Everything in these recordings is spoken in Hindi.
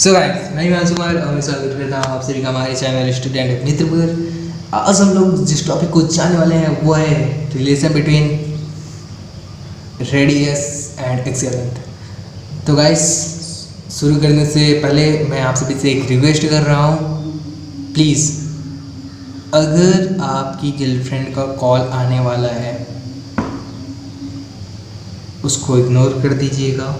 सो गाइस मैं हिमांशु कुमार और मैं स्वागत करता हूँ आप सभी का हमारे चैनल स्टूडेंट मित्र पर। आज हम लोग जिस टॉपिक को जानने वाले हैं वो है relation between radius and axial length. तो गाइस शुरू करने से पहले मैं आप सभी से एक रिक्वेस्ट कर रहा हूँ, प्लीज़ अगर आपकी गर्लफ्रेंड का कॉल आने वाला है उसको इग्नोर कर दीजिएगा।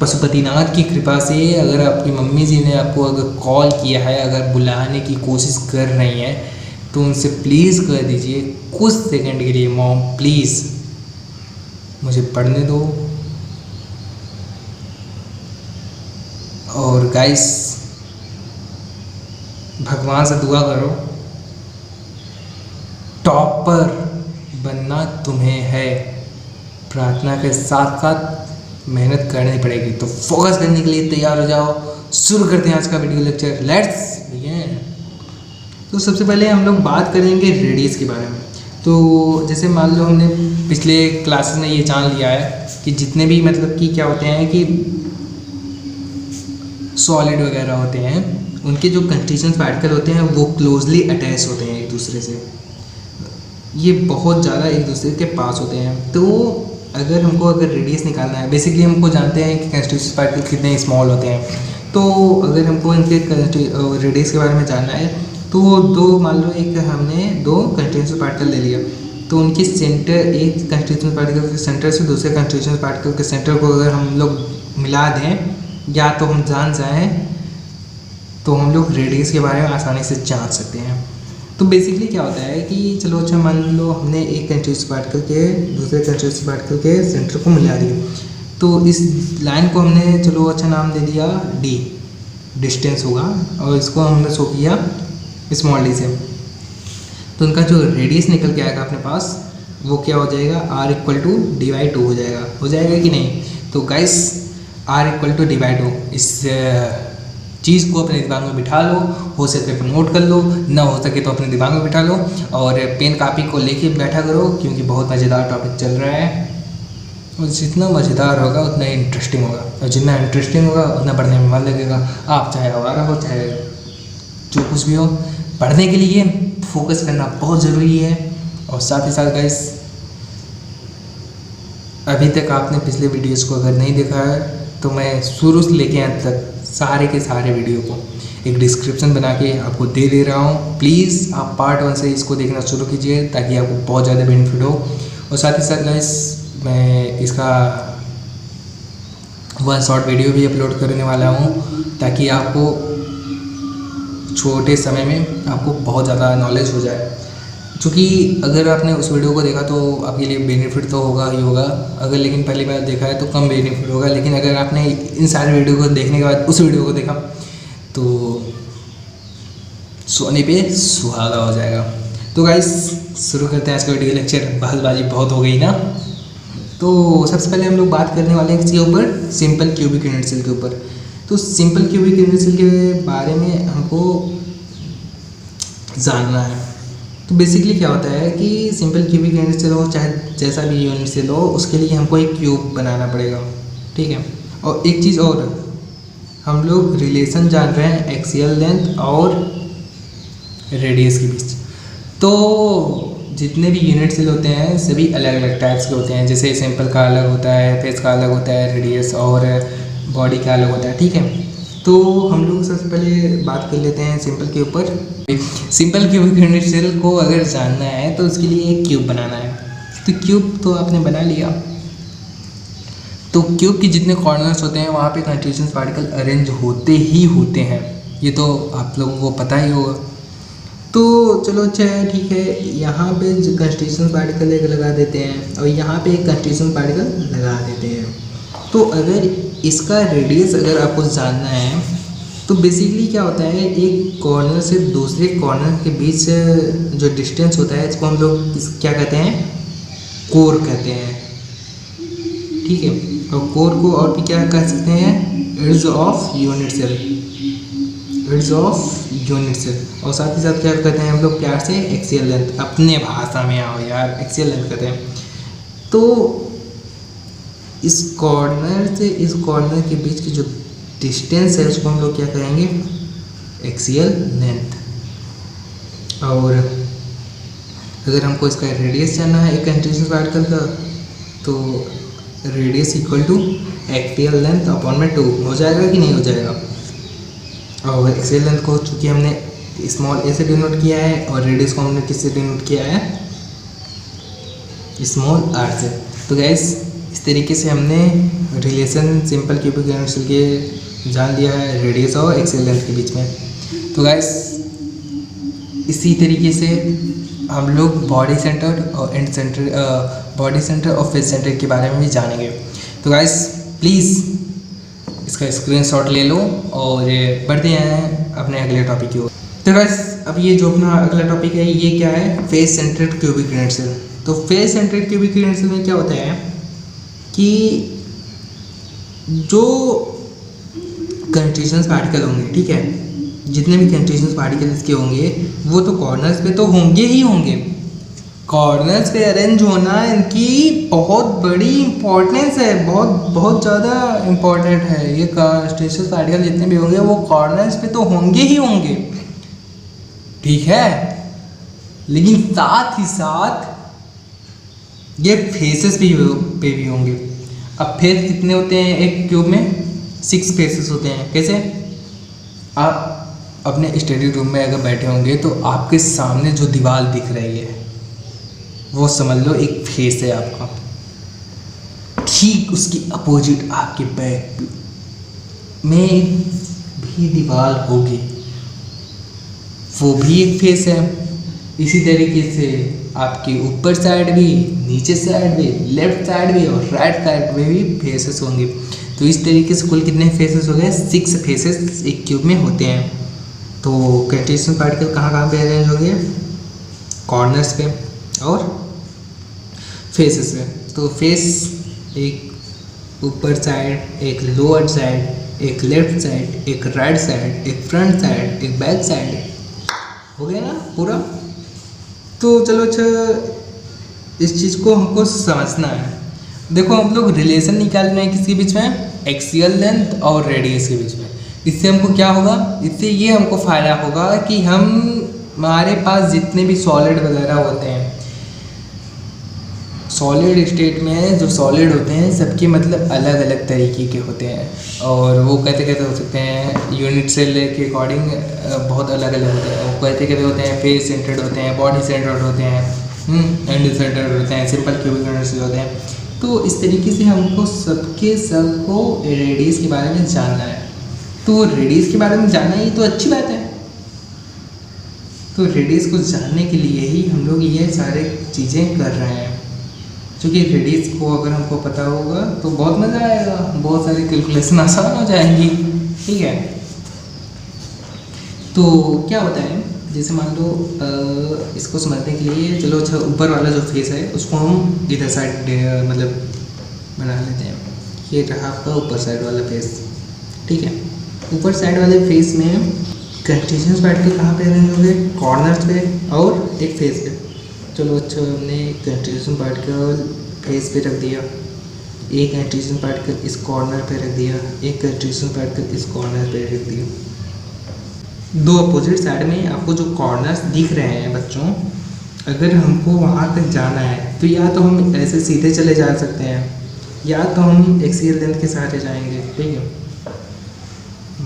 पशुपतिनाथ की कृपा से अगर आपकी मम्मी जी ने आपको अगर कॉल किया है, अगर बुलाने की कोशिश कर रही हैं तो उनसे प्लीज़ कह दीजिए कुछ सेकंड के लिए, मॉम प्लीज़ मुझे पढ़ने दो। और गाइस भगवान से दुआ करो, टॉपर बनना तुम्हें है, प्रार्थना के साथ साथ मेहनत करनी पड़ेगी। तो फोकस करने के लिए तैयार हो जाओ। शुरू करते हैं आज का वीडियो लेक्चर, लेट्स बिगिन। तो सबसे पहले हम लोग बात करेंगे रेडियस के बारे में। तो जैसे मान लो हमने पिछले क्लासेस में ये जान लिया है कि जितने भी मतलब कि क्या होते हैं कि सॉलिड वगैरह होते हैं उनके जो कंस्टिट्यूएंट पार्टिकल होते हैं वो क्लोजली अटैच होते हैं एक दूसरे से, ये बहुत ज़्यादा एक दूसरे के पास होते हैं। तो अगर हमको रेडियस निकालना है, बेसिकली हमको जानते हैं कि कंस्टिट्यूएंट पार्टिकल कितने स्मॉल होते हैं। तो अगर हमको इनके रेडियस के बारे में जानना है तो दो मान लो एक हमने दो कंस्टिट्यूएंट पार्टिकल ले लिया, तो उनकी सेंटर, एक कंस्टिट्यूएंट पार्टिकल के सेंटर से दूसरे कंस्टिट्यूएंट पार्टिकल के सेंटर को अगर हम लोग मिला दें या तो हम जान जाएँ तो हम लोग रेडियस के बारे में आसानी से जान सकते हैं। तो बेसिकली क्या होता है कि चलो अच्छा मान लो हमने एक कंस्टिट्यूएंट पार्टिकल के दूसरे कंस्टिट्यूएंट पार्टिकल के सेंटर को मिला दिया, तो इस लाइन को हमने चलो अच्छा नाम दे दिया डी, डिस्टेंस होगा, और इसको हमने शो किया स्मॉल डी से। तो उनका जो रेडियस निकल के आएगा अपने पास वो क्या हो जाएगा, आर इक्वल टू डी/2 हो जाएगा कि नहीं। तो गाइस आर इक्वल टू डी/2 इस चीज़ को अपने दिमाग में बिठा लो, हो सके तो नोट कर लो, ना हो सके तो अपने दिमाग में बिठा लो और पेन कापी को लेके बैठा करो, क्योंकि बहुत मज़ेदार टॉपिक चल रहा है और जितना मज़ेदार होगा उतना ही इंटरेस्टिंग होगा, और जितना इंटरेस्टिंग होगा उतना पढ़ने में मन लगेगा। आप चाहे आवारा हो चाहे जो कुछ भी हो, पढ़ने के लिए फोकस करना बहुत ज़रूरी है। और साथ ही साथ गाइस अभी तक आपने पिछले वीडियोज़ को अगर नहीं देखा है तो मैं शुरू से लेके अंत तक सारे के सारे वीडियो को एक डिस्क्रिप्शन बना के आपको दे रहा हूँ। प्लीज़ आप पार्ट 1 से इसको देखना शुरू कीजिए ताकि आपको बहुत ज़्यादा बेनिफिट हो। और साथ ही साथ गाइस मैं इसका 1 शॉर्ट वीडियो भी अपलोड करने वाला हूँ ताकि आपको छोटे समय में आपको बहुत ज़्यादा नॉलेज हो जाए। चूँकि अगर आपने उस वीडियो को देखा तो आपके लिए बेनिफिट तो होगा ही होगा, अगर लेकिन पहली बार देखा है तो कम बेनिफिट होगा, लेकिन अगर आपने इन सारे वीडियो को देखने के बाद उस वीडियो को देखा तो सोने पे सुहागा हो जाएगा। तो गाइस शुरू करते हैं आज का वीडियो लेक्चर। बहसबाजी बहुत हो गई ना। तो सबसे पहले हम लोग बात करने वाले हैं इसके ऊपर, सिंपल क्यूबिक यूनिट सेल के ऊपर। तो सिंपल क्यूबिक यूनिट सेल के बारे में हमको जानना है। तो बेसिकली क्या होता है कि सिंपल क्यूबिक यूनिट सेल हो चाहे जैसा भी यूनिट सेल हो, उसके लिए हमको एक क्यूब बनाना पड़ेगा, ठीक है। और एक चीज़ और, हम लोग रिलेशन जान रहे हैं एक्सियल लेंथ और रेडियस के बीच। तो जितने भी यूनिट सेल होते हैं सभी अलग अलग टाइप्स के होते हैं, जैसे सिंपल का अलग होता है, फेस का अलग होता है, रेडियस और बॉडी का अलग होता है, ठीक है। तो हम लोग सबसे पहले बात कर लेते हैं सिंपल के ऊपर। सिंपल क्यूबिक यूनिट सेल को अगर जानना है तो उसके लिए एक क्यूब बनाना है। तो क्यूब तो आपने बना लिया, तो क्यूब के जितने कॉर्नर्स होते हैं वहाँ पे कंस्टिट्यूएंट पार्टिकल अरेंज होते ही होते हैं, ये तो आप लोगों को पता ही होगा। तो चलो अच्छा ठीक है, यहाँ पे कंस्टिट्यूएंट पार्टिकल एक लगा देते हैं और यहाँ पे एक कंस्टिट्यूएंट पार्टिकल लगा देते हैं। तो अगर इसका रेडियस अगर आपको जानना है तो बेसिकली क्या होता है, एक कॉर्नर से दूसरे कॉर्नर के बीच जो डिस्टेंस होता है इसको हम लोग क्या कहते हैं, कोर कहते हैं, ठीक है। और कोर को और भी क्या कह सकते हैं, edge of unit cell, edge of unit cell. और साथ ही साथ क्या कहते हैं हम लोग प्यार से, एक्सियल लेंथ, अपने भाषा में आओ यार, एक्सियल लेंथ कहते हैं। तो इस कॉर्नर से इस कॉर्नर के बीच की जो डिस्टेंस है उसको हम लोग क्या कहेंगे, एक्सियल लेंथ। और अगर हमको इसका रेडियस जानना है एक कंटीन्यूअस पार्टिकल का, तो radius equal to axial length upon में 2 हो जाएगा कि नहीं हो जाएगा। और एक्सियल लेंथ को चूँकि हमने स्मॉल ए से डिनोट किया है और रेडियस को हमने किससे डिनोट किया है, स्मॉल आर से। तो गैस इस तरीके से हमने रिलेशन सिंपल क्यूबिक यूनिवर्सल के जान लिया है रेडियस और एक्सियल लेंथ के बीच में। तो गैस इसी तरीके से हम लोग बॉडी सेंटर और एंड सेंटर, बॉडी सेंटर और फेस सेंटर के बारे में भी जानेंगे। तो गाइस प्लीज़ इसका स्क्रीनशॉट ले लो और बढ़ते हैं अपने अगले टॉपिक की ओर। तो गाइस अब ये जो अपना अगला टॉपिक है ये क्या है, फेस सेंटर्ड क्यूबिक यूनिवर्सल। तो फेस सेंटर्ड क्यूबिक यूनिवर्सल में क्या होता है कि जो कंटीन्यूअस पार्टिकल होंगे, ठीक है, जितने भी कंटीन्यूअस पार्टिकल्स के होंगे वो तो कॉर्नर्स पे तो होंगे ही होंगे। कॉर्नर्स पे अरेंज होना इनकी बहुत बड़ी इंपॉर्टेंस है, बहुत ज़्यादा इम्पोर्टेंट है। ये कंटीन्यूअस पार्टिकल जितने भी होंगे वो कॉर्नर्स पे तो होंगे ही होंगे, ठीक है, लेकिन साथ ही साथ ये फेसेस पे भी होंगे। अब फेस कितने होते हैं एक क्यूब में, 6 फेसेस होते हैं। कैसे, आप अपने स्टडी रूम में अगर बैठे होंगे तो आपके सामने जो दीवार दिख रही है वो समझ लो एक फेस है आपका, ठीक उसकी अपोजिट आपके बैक में भी दीवार होगी, वो भी एक फेस है। इसी तरीके से आपके ऊपर साइड भी, नीचे साइड भी, लेफ्ट साइड भी और राइट साइड में भी फेसेस होंगे। तो इस तरीके से कुल कितने फेसेस हो गए, 6 फेसेस एक क्यूब में होते हैं। तो कंटीन्यूअस पार्टिकल कहाँ कहाँ पे अरेंज होंगे, कॉर्नर्स पे और फेसेस पे। तो फेस एक ऊपर साइड, एक लोअर साइड, एक लेफ्ट साइड, एक राइट साइड, एक फ्रंट साइड, एक बैक साइड, हो गया ना पूरा। तो चलो अच्छा, इस चीज़ को हमको समझना है। देखो हम लोग रिलेशन निकाल रहे हैं किसके बीच में, एक्सियल लेंथ और रेडियस के बीच में। इससे हमको क्या होगा, इससे ये हमको फ़ायदा होगा कि हमारे पास जितने भी सॉलिड वगैरह होते हैं, सॉलिड स्टेट में जो सॉलिड होते हैं सबके मतलब अलग अलग तरीके के होते हैं और वो कहते हो सकते हैं यूनिट सेल के अकॉर्डिंग बहुत अलग अलग होते हैं। वो कहते होते हैं फेस सेंटर्ड होते हैं, बॉडी सेंटर्ड होते हैं, एंड सेंटर्ड होते हैं, सिंपल क्यूबिक यूनिवर्सल होते हैं। तो इस तरीके से हमको सबको रेडियस के बारे में जानना है। तो रेडियस के बारे में जानना ही तो अच्छी बात है। तो रेडियस को जानने के लिए ही हम लोग ये सारे चीज़ें कर रहे हैं, क्योंकि रेडियस को अगर हमको पता होगा तो बहुत मज़ा आएगा, बहुत सारी कैलकुलेशन आसान हो जाएंगी, ठीक है। तो क्या होता है, जैसे मान लो इसको समझने के लिए चलो अच्छा ऊपर वाला जो फेस है उसको हम इधर साइड मतलब बना लेते हैं। ये रहा आपका ऊपर साइड वाला फेस, ठीक है। ऊपर साइड वाले फेस में कंटीन्यूअस पार्टिकल कहाँ पे अरेंज होंगे, कॉर्नर्स पे और एक फेस पे। चलो अच्छा, हमने कंटीन्यूअस पार्टिकल फेस पे रख दिया, एक कंटीन्यूअस पार्टिकल इस कॉर्नर पे रख दिया, एक कंटीन्यूअस पार्टिकल इस कॉर्नर पे रख दिया। दो अपोजिट साइड में आपको जो कॉर्नर्स दिख रहे हैं बच्चों, अगर हमको वहाँ तक जाना है तो या तो हम ऐसे सीधे चले जा सकते हैं या तो हम एक्सियल लेंथ के सहारे जाएंगे, ठीक है।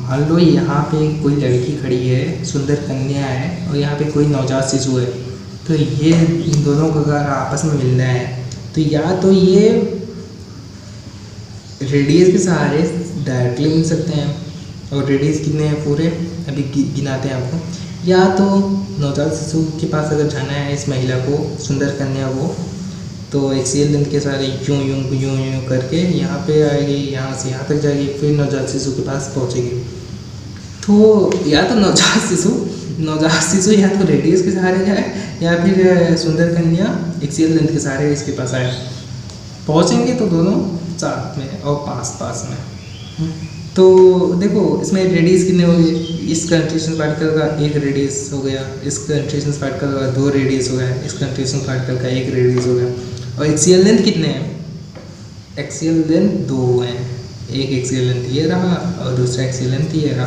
मान लो यहाँ पे कोई लड़की खड़ी है, सुंदर कन्या है, और यहाँ पे कोई नवजात शिशु है, तो ये इन दोनों को अगर आपस में मिलना है तो या तो ये रेडियस के सहारे डायरेक्टली मिल सकते हैं, और रेडियस कितने हैं पूरे अभी गिनाते हैं आपको, या तो नवजात शिशु के पास अगर जाना है इस महिला को, सुंदर कन्या को, तो एक्सियल लेंथ के सारे यूं करके यहाँ पे आएगी, यहाँ से यहाँ तक जाएगी, फिर नवजात शिशु के पास पहुँचेगी। तो या तो नवजात शिशु या तो रेडियस के सहारे जाए या फिर सुंदर कन्या एक्सियल लेंथ के सहारे इसके पास आए, पहुँचेंगे तो दोनों साथ में और पास में। तो देखो इसमें रेडियस कितने हो गए, इस कंटीन्यूअस पार्टिकल का एक रेडियस हो गया, इस कंटीन्यूअस पार्टिकल का 2 रेडियस हो गया, इस कंटीन्यूअस पार्टिकल का 1 रेडियस हो गया। और एक्सियल लेंथ कितने हैं, एक्सियल लेंथ 2 हैं, एक एक्सियल लेंथ ये रहा और दूसरा एक्सियल लेंथ ये रहा।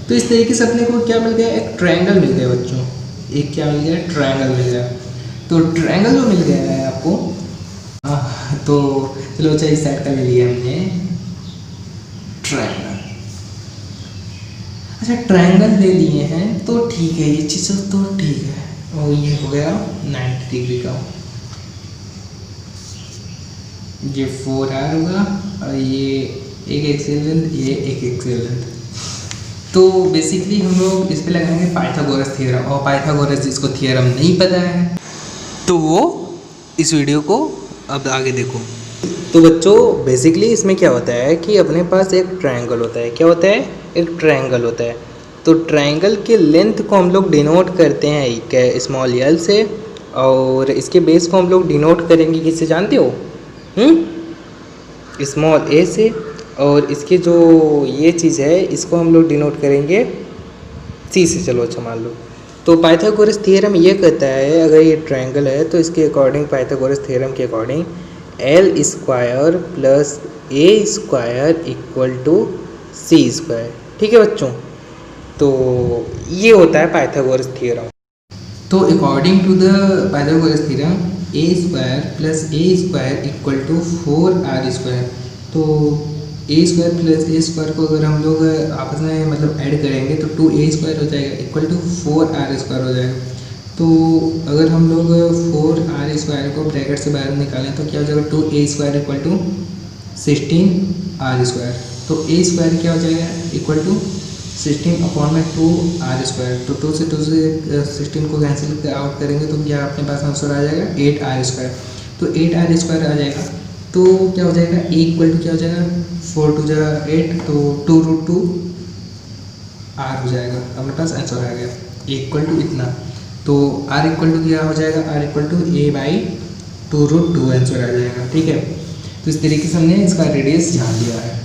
तो इस तरीके से अपने को क्या मिल गया, एक ट्रायंगल मिल गया बच्चों, एक क्या मिल गया, ट्रायंगल मिल गया। तो ट्रायंगल जो मिल गया है आपको, तो चलो अच्छा इस साइड का ले लिया हमने ट्रायंगल। अच्छा ट्रायंगल ले लिए हैं तो ठीक है, ये चीज़ तो ठीक है। और ये हो गया 90 डिग्री का, ये 4r होगा और ये एक एक्सियल लेंथ, ये एक एक्सियल लेंथ। तो बेसिकली हम लोग इस पे लगाएंगे पाइथागोरस थ्योरम, और पाइथागोरस जिसको थ्योरम नहीं पता है तो वो इस वीडियो को अब आगे देखो। तो बच्चों बेसिकली इसमें क्या होता है कि अपने पास एक ट्रायंगल होता है। क्या होता है, एक ट्रायंगल होता है। तो ट्रायंगल के लेंथ को हम लोग डिनोट करते हैं स्मॉल एल से, और इसके बेस को हम लोग डिनोट करेंगे किससे जानते हो, स्मॉल ए से। और इसके जो ये चीज़ है इसको हम लोग डिनोट करेंगे सी से। चलो अच्छा मान लो। तो पाइथागोरस थ्योरम ये कहता है अगर ये ट्रायंगल है तो इसके अकॉर्डिंग, पाइथागोरस थ्योरम के according L square plus A square equal to C square. ठीक है बच्चों, तो ये होता है पाइथागोरस थ्योरम। तो according to the Pythagoras theorem A square plus A square equal to 4r square. तो A square plus A square को अगर हम लोग आपस में मतलब ऐड करेंगे तो 2a स्क्वायर हो जाएगा इक्वल टू 4r स्क्वायर हो जाएगा। तो अगर हम लोग 4r स्क्वायर को ब्रैकेट से बाहर निकालें तो क्या हो जाएगा, 2a square equal to 16r square. तो a स्क्वायर क्या हो जाएगा इक्वल टू 16 अपॉन में 2r स्क्वायर। तो 2 से 16 को कैंसिल आउट करेंगे तो क्या अपने पास आंसर आ जाएगा 8r स्क्वायर। तो 8r स्क्वायर आ जाएगा। तो क्या हो जाएगा, a इक्वल टू क्या हो जाएगा, 4 2 जा 8, तो 2√2 r हो जाएगा। अपने पास आंसर आ गया a इक्वल टू इतना। तो r इक्वल टू क्या हो जाएगा, r equal to a/2√2 answer आ जाएगा। ठीक है, तो इस तरीके से हमने इसका रेडियस जान लिया है।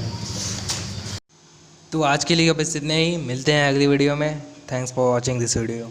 तो आज के लिए बस इतना ही, मिलते हैं अगली वीडियो में। Thanks for watching this video.